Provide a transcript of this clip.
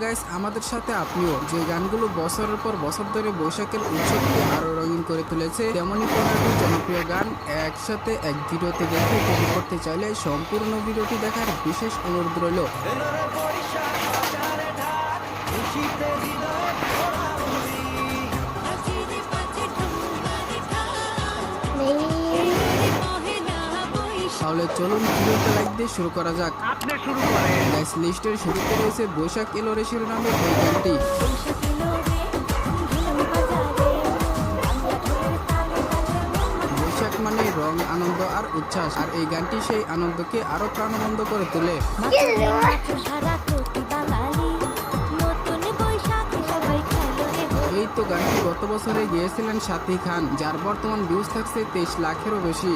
Guys আমাদের সাথে আপনিও যে গানগুলো বছরের পর বছর ধরে বৈশাখের উৎসবকে আরো রঙিন করে তুলেছে তেমনই 15টি জনপ্রিয় গান একসাথে এক ভিডিওতে দেখে উপভোগ করতে চাইলে সম্পূর্ণ ভিডিওটি দেখার বিশেষ অনুরোধ রইল। তাহলে চলুন ভিডিওতে লাইক দিয়ে শুরু করা যাক। আপনি শুরু করেন। গাইস লিস্টের শুরুতে রয়েছে বৈশাখ এলো রে শিরোনামের এই গানটি। বৈশাখ মানে রং, আনন্দ আর উচ্ছ্বাস, আর এই গানটি সেই আনন্দকে আরো প্রাণবন্ত করে তোলে। এই তো গানটি গত বছরে গিয়েছিলেন সাথী খান, যার বর্তমান ভিউজ থাকছে 23 লাখেরও বেশি।